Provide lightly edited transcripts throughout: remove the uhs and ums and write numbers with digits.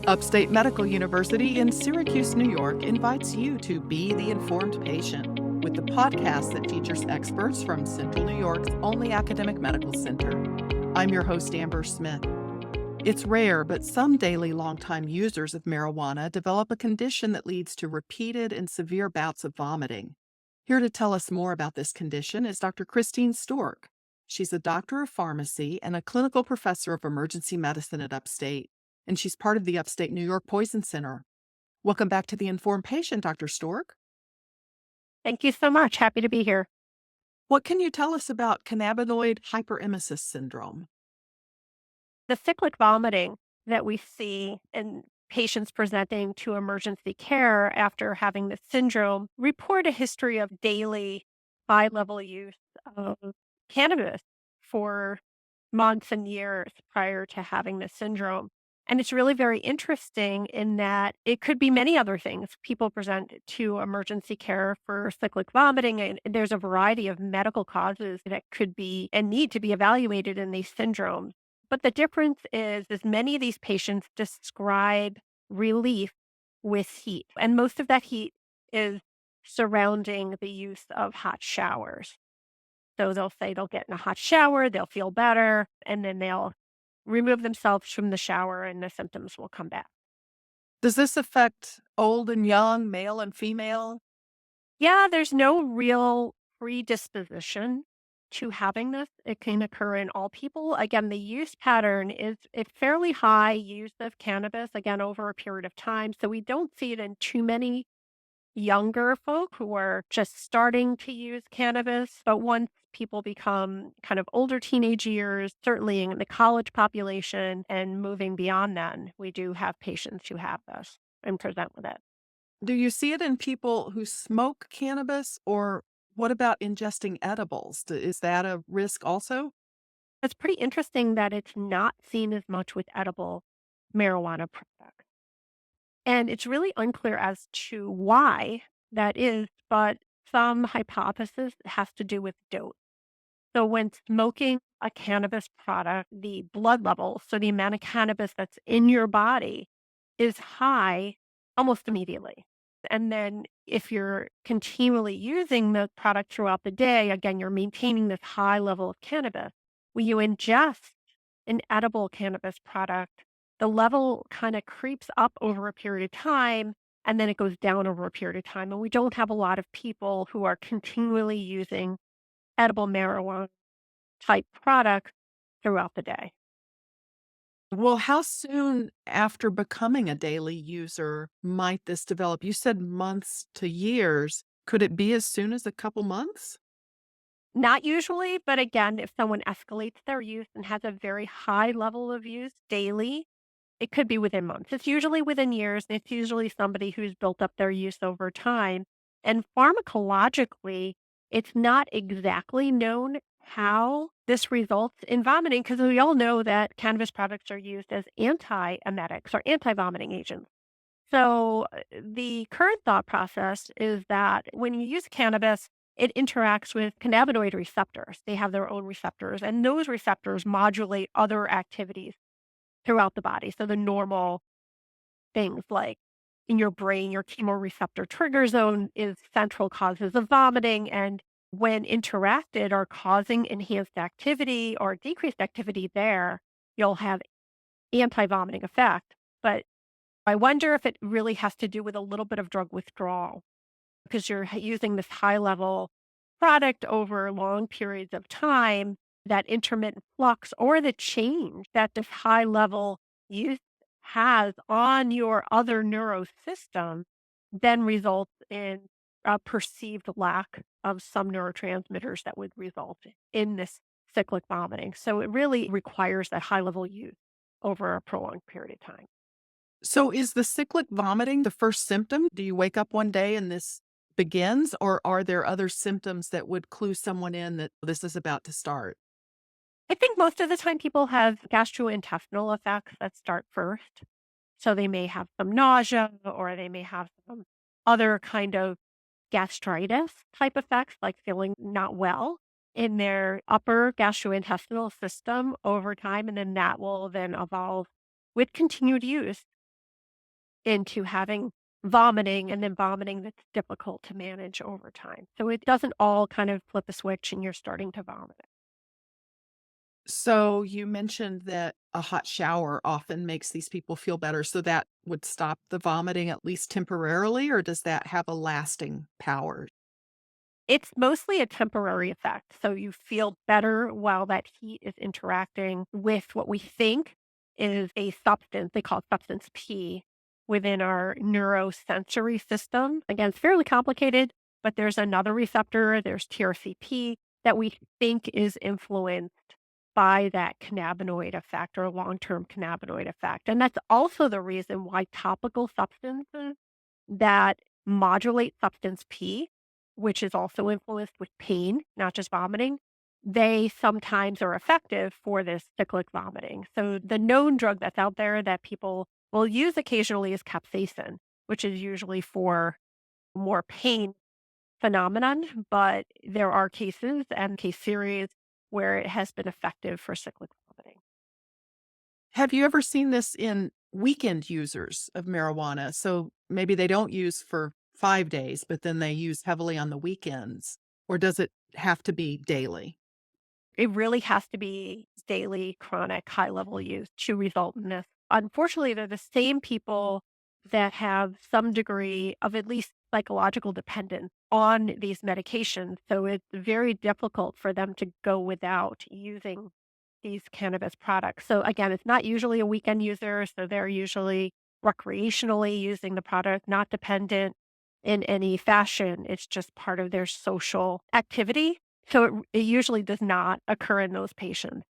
Upstate Medical University in Syracuse, New York invites you to be the informed patient with the podcast that features experts from Central New York's only academic medical center. I'm your host, Amber Smith. It's rare, but some daily longtime users of marijuana develop a condition that leads to repeated and severe bouts of vomiting. Here to tell us more about this condition is Dr. Christine Stork. She's a doctor of pharmacy and a clinical professor of emergency medicine at Upstate, and she's part of the Upstate New York Poison Center. Welcome back to the Informed Patient, Dr. Stork. Thank you so much. Happy to be here. What can you tell us about cannabinoid hyperemesis syndrome? The cyclic vomiting that we see in patients presenting to emergency care after having this syndrome report a history of daily high-level use of cannabis for months and years prior to having this syndrome. And it's really very interesting in that it could be many other things. People present to emergency care for cyclic vomiting, and there's a variety of medical causes that could be and need to be evaluated in these syndromes. But the difference is many of these patients describe relief with heat, and most of that heat is surrounding the use of hot showers. So they'll say they'll get in a hot shower, they'll feel better, and then they'll remove themselves from the shower and the symptoms will come back. Does this affect old and young, male and female? Yeah, there's no real predisposition to having this. It can occur in all people. Again, the use pattern is a fairly high use of cannabis, again, over a period of time. So we don't see it in too many younger folk who are just starting to use cannabis. But once people become kind of older teenage years, certainly in the college population and moving beyond then, we do have patients who have this and present with it. Do you see it in people who smoke cannabis, or what about ingesting edibles? Is that a risk also? It's pretty interesting that it's not seen as much with edible marijuana products. And it's really unclear as to why that is, but some hypothesis has to do with dose. So when smoking a cannabis product, the blood level, so the amount of cannabis that's in your body is high almost immediately. And then if you're continually using the product throughout the day, again, you're maintaining this high level of cannabis. When you ingest an edible cannabis product, the level kind of creeps up over a period of time and then it goes down over a period of time. And we don't have a lot of people who are continually using edible marijuana type products throughout the day. Well, how soon after becoming a daily user might this develop? You said months to years. Could it be as soon as a couple months? Not usually, but again, if someone escalates their use and has a very high level of use daily, it could be within months. It's usually within years, and it's usually somebody who's built up their use over time. And pharmacologically, it's not exactly known how this results in vomiting because we all know that cannabis products are used as antiemetics or anti-vomiting agents. So the current thought process is that when you use cannabis, it interacts with cannabinoid receptors. They have their own receptors, and those receptors modulate other activities throughout the body. So the normal things like in your brain, your chemoreceptor trigger zone is central causes of vomiting. And when interacted are causing enhanced activity or decreased activity there, you'll have anti-vomiting effect. But I wonder if it really has to do with a little bit of drug withdrawal because you're using this high level product over long periods of time, that intermittent flux or the change that this high level use has on your other neurosystem then results in a perceived lack of some neurotransmitters that would result in this cyclic vomiting. So it really requires that high level use over a prolonged period of time. So is the cyclic vomiting the first symptom? Do you wake up one day and this begins, or are there other symptoms that would clue someone in that this is about to start? I think most of the time people have gastrointestinal effects that start first. So they may have some nausea or they may have some other kind of gastritis type effects, like feeling not well in their upper gastrointestinal system over time. And then that will then evolve with continued use into having vomiting and then vomiting that's difficult to manage over time. So it doesn't all kind of flip a switch and you're starting to vomit. So you mentioned that a hot shower often makes these people feel better. So that would stop the vomiting at least temporarily, or does that have a lasting power? It's mostly a temporary effect. So you feel better while that heat is interacting with what we think is a substance. They call it substance P within our neurosensory system. Again, it's fairly complicated, but there's another receptor, there's TRCP, that we think is influenced by that cannabinoid effect or long term cannabinoid effect. And that's also the reason why topical substances that modulate substance P, which is also influenced with pain, not just vomiting, they sometimes are effective for this cyclic vomiting. So the known drug that's out there that people will use occasionally is capsaicin, which is usually for more pain phenomenon, but there are cases and case series where it has been effective for cyclic vomiting. Have you ever seen this in weekend users of marijuana? So maybe they don't use for 5 days, but then they use heavily on the weekends, or does it have to be daily? It really has to be daily, chronic, high level use to result in this. Unfortunately, they're the same people that have some degree of at least psychological dependence on these medications. So it's very difficult for them to go without using these cannabis products. So again, it's not usually a weekend user. So they're usually recreationally using the product, not dependent in any fashion. It's just part of their social activity, so it usually does not occur in those patients.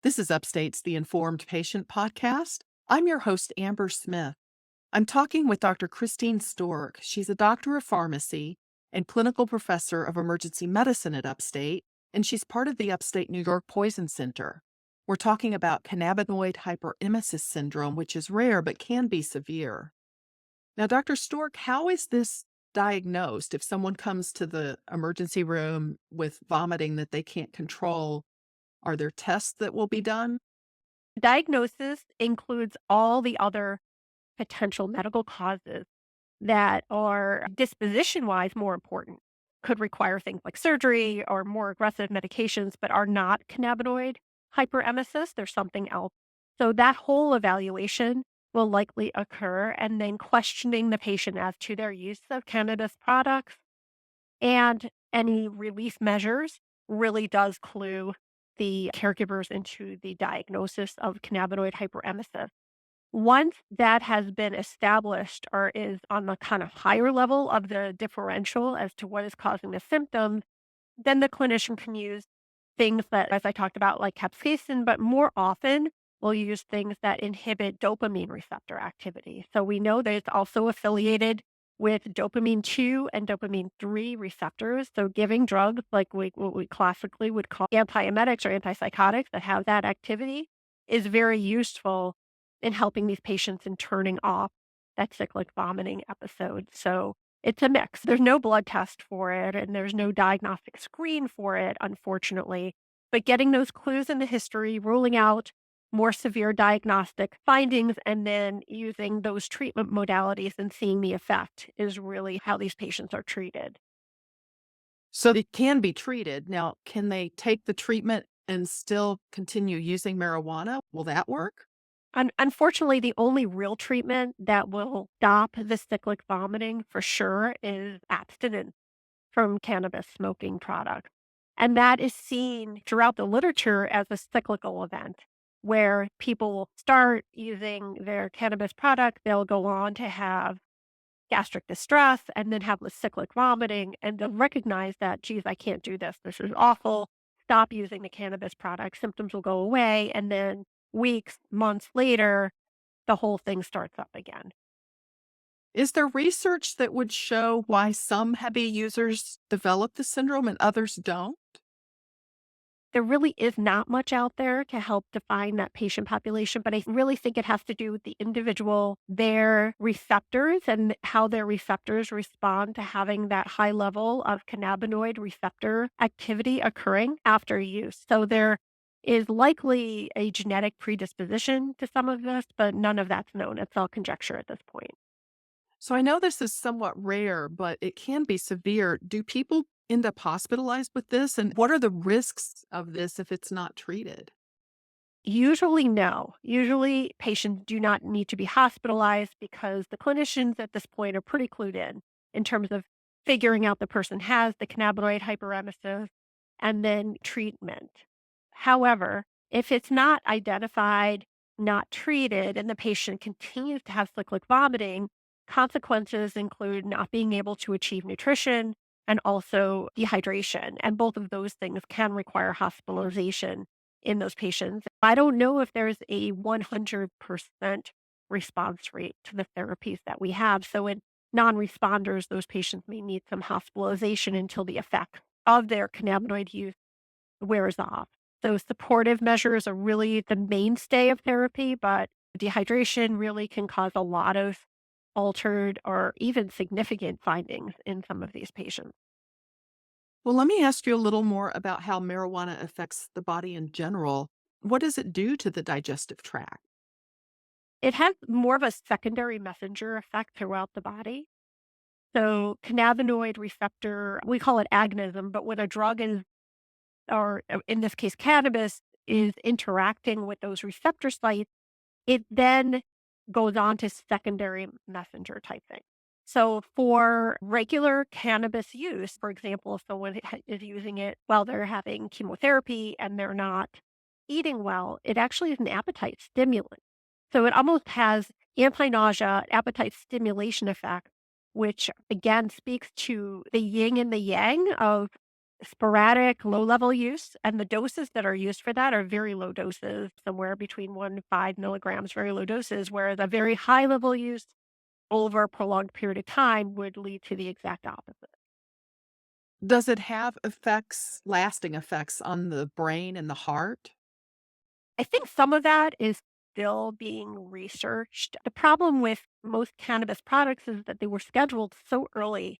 This is Upstate's The Informed Patient podcast. I'm your host, Amber Smith. I'm talking with Dr. Christine Stork. She's a doctor of pharmacy and clinical professor of emergency medicine at Upstate, and she's part of the Upstate New York Poison Center. We're talking about cannabinoid hyperemesis syndrome, which is rare but can be severe. Now, Dr. Stork, how is this diagnosed? If someone comes to the emergency room with vomiting that they can't control, are there tests that will be done? Diagnosis includes all the other potential medical causes that are disposition wise more important, could require things like surgery or more aggressive medications, but are not cannabinoid hyperemesis. There's something else. So that whole evaluation will likely occur, and then questioning the patient as to their use of cannabis products and any relief measures really does clue the caregivers into the diagnosis of cannabinoid hyperemesis. Once that has been established or is on the kind of higher level of the differential as to what is causing the symptoms, then the clinician can use things that, as I talked about, like capsaicin, but more often we'll use things that inhibit dopamine receptor activity. So we know that it's also affiliated with dopamine 2 and dopamine 3 receptors. So giving drugs like what we classically would call antiemetics or antipsychotics that have that activity is very useful in helping these patients in turning off that cyclic vomiting episode. So it's a mix. There's no blood test for it and there's no diagnostic screen for it, unfortunately. But getting those clues in the history, ruling out more severe diagnostic findings, and then using those treatment modalities and seeing the effect is really how these patients are treated. So it can be treated. Now, can they take the treatment and still continue using marijuana? Will that work? Unfortunately, the only real treatment that will stop the cyclic vomiting for sure is abstinence from cannabis smoking products. And that is seen throughout the literature as a cyclical event where people will start using their cannabis product. They'll go on to have gastric distress and then have the cyclic vomiting. And they'll recognize that, geez, I can't do this. This is awful. Stop using the cannabis product. Symptoms will go away. And then weeks, months later, the whole thing starts up again. Is there research that would show why some heavy users develop the syndrome and others don't? There really is not much out there to help define that patient population, but I really think it has to do with the individual, their receptors, and how their receptors respond to having that high level of cannabinoid receptor activity occurring after use. So there is likely a genetic predisposition to some of this, but none of that's known. It's all conjecture at this point. So I know this is somewhat rare, but it can be severe. Do people end up hospitalized with this? And what are the risks of this if it's not treated? Usually, no. Usually, patients do not need to be hospitalized because the clinicians at this point are pretty clued in terms of figuring out the person has the cannabinoid hyperemesis and then treatment. However, if it's not identified, not treated, and the patient continues to have cyclic vomiting, consequences include not being able to achieve nutrition and also dehydration. And both of those things can require hospitalization in those patients. I don't know if there's a 100% response rate to the therapies that we have. So in non-responders, those patients may need some hospitalization until the effect of their cannabinoid use wears off. So supportive measures are really the mainstay of therapy, but dehydration really can cause a lot of altered or even significant findings in some of these patients. Well, let me ask you a little more about how marijuana affects the body in general. What does it do to the digestive tract? It has more of a secondary messenger effect throughout the body. So cannabinoid receptor, we call it agonism, but when a drug is, or in this case, cannabis is interacting with those receptor sites, it then goes on to secondary messenger type thing. So for regular cannabis use, for example, if someone is using it while they're having chemotherapy and they're not eating well, it actually is an appetite stimulant. So it almost has anti-nausea, appetite stimulation effect, which again speaks to the yin and the yang of sporadic low-level use, and the doses that are used for that are very low doses, somewhere between 1 to 5 milligrams, very low doses, whereas a very high-level use over a prolonged period of time would lead to the exact opposite. Does it have effects, lasting effects on the brain and the heart? I think some of that is still being researched. The problem with most cannabis products is that they were scheduled so early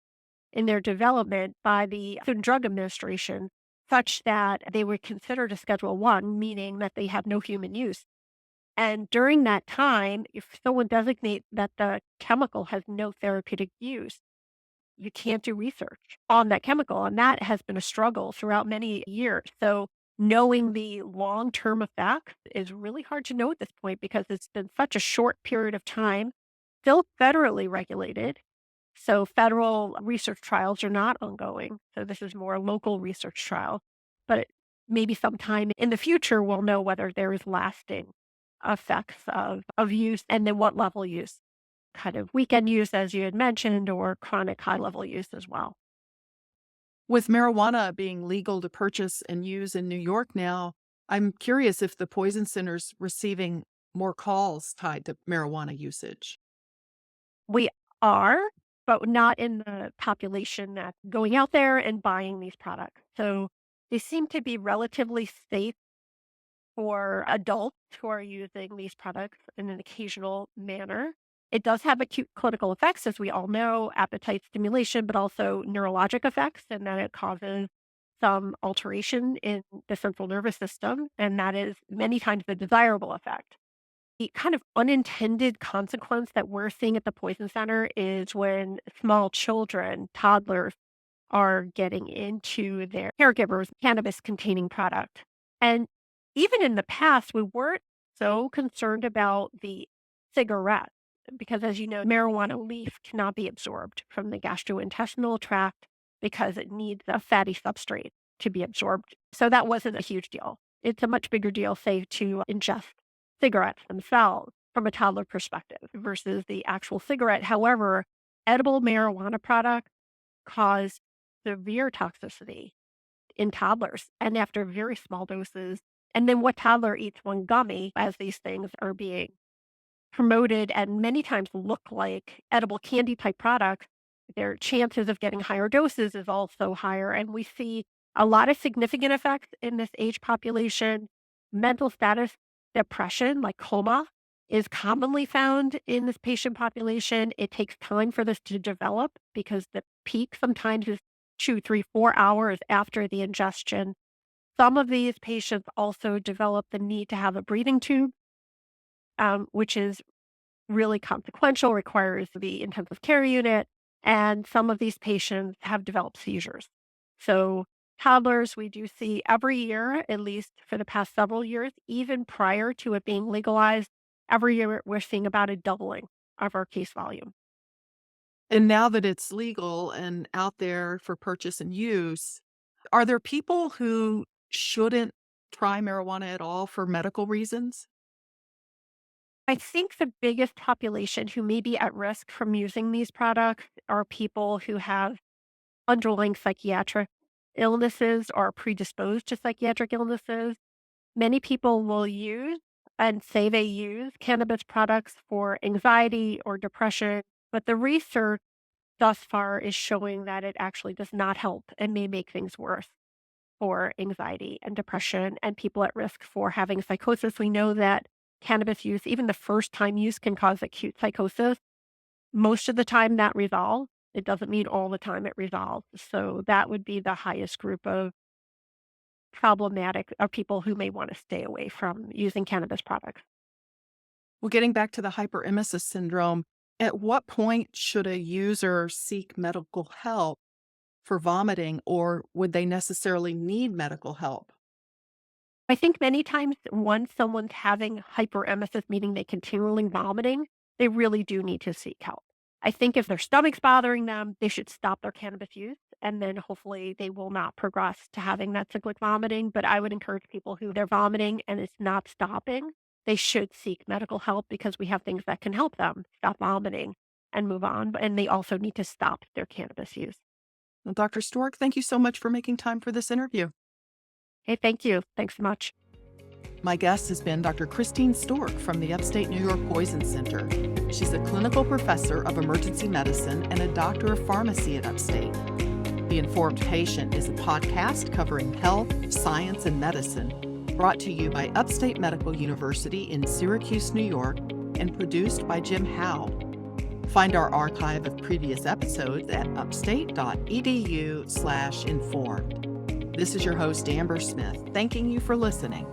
in their development by the Food and Drug Administration, such that they were considered a Schedule 1, meaning that they have no human use. And during that time, if someone designates that the chemical has no therapeutic use, you can't do research on that chemical, and that has been a struggle throughout many years. So knowing the long-term effects is really hard to know at this point because it's been such a short period of time, still federally regulated. So federal research trials are not ongoing. So this is more a local research trial. But maybe sometime in the future, we'll know whether there is lasting effects of use and then what level use, kind of weekend use, as you had mentioned, or chronic high level use as well. With marijuana being legal to purchase and use in New York now, I'm curious if the poison center's receiving more calls tied to marijuana usage. We are, but not in the population that's going out there and buying these products. So they seem to be relatively safe for adults who are using these products in an occasional manner. It does have acute clinical effects, as we all know, appetite stimulation, but also neurologic effects, and that it causes some alteration in the central nervous system. And that is many times the desirable effect. The kind of unintended consequence that we're seeing at the Poison Center is when small children, toddlers, are getting into their caregivers' cannabis containing product. And even in the past, we weren't so concerned about the cigarette because, as you know, marijuana leaf cannot be absorbed from the gastrointestinal tract because it needs a fatty substrate to be absorbed. So that wasn't a huge deal. It's a much bigger deal, say, to ingest cigarettes themselves from a toddler perspective versus the actual cigarette. However, edible marijuana products cause severe toxicity in toddlers and after very small doses. And then what toddler eats one gummy as these things are being promoted and many times look like edible candy type products, their chances of getting higher doses is also higher. And we see a lot of significant effects in this age population. Mental status, depression, like coma, is commonly found in this patient population. It takes time for this to develop because the peak sometimes is 2, 3, 4 hours after the ingestion. Some of these patients also develop the need to have a breathing tube, which is really consequential, requires the intensive care unit, and some of these patients have developed seizures. So, toddlers, we do see every year, at least for the past several years, even prior to it being legalized, every year we're seeing about a doubling of our case volume. And now that it's legal and out there for purchase and use, are there people who shouldn't try marijuana at all for medical reasons? I think the biggest population who may be at risk from using these products are people who have underlying psychiatric illnesses or are predisposed to psychiatric illnesses. Many people will use and say they use cannabis products for anxiety or depression, but the research thus far is showing that it actually does not help and may make things worse for anxiety and depression and people at risk for having psychosis. We know that cannabis use, even the first time use, can cause acute psychosis. Most of the time that resolves. It doesn't mean all the time it resolves. So that would be the highest group of problematic of people who may want to stay away from using cannabis products. Well, getting back to the hyperemesis syndrome, at what point should a user seek medical help for vomiting, or would they necessarily need medical help? I think many times once someone's having hyperemesis, meaning they continually vomiting, they really do need to seek help. I think if their stomach's bothering them, they should stop their cannabis use and then hopefully they will not progress to having that cyclic vomiting. But I would encourage people who they're vomiting and it's not stopping, they should seek medical help because we have things that can help them stop vomiting and move on. And they also need to stop their cannabis use. Well, Dr. Stork, thank you so much for making time for this interview. Hey, thank you. Thanks so much. My guest has been Dr. Christine Stork from the Upstate New York Poison Center. She's a clinical professor of emergency medicine and a doctor of pharmacy at Upstate. The Informed Patient is a podcast covering health, science, and medicine, brought to you by Upstate Medical University in Syracuse, New York, and produced by Jim Howe. Find our archive of previous episodes at upstate.edu/informed. This is your host, Amber Smith, thanking you for listening.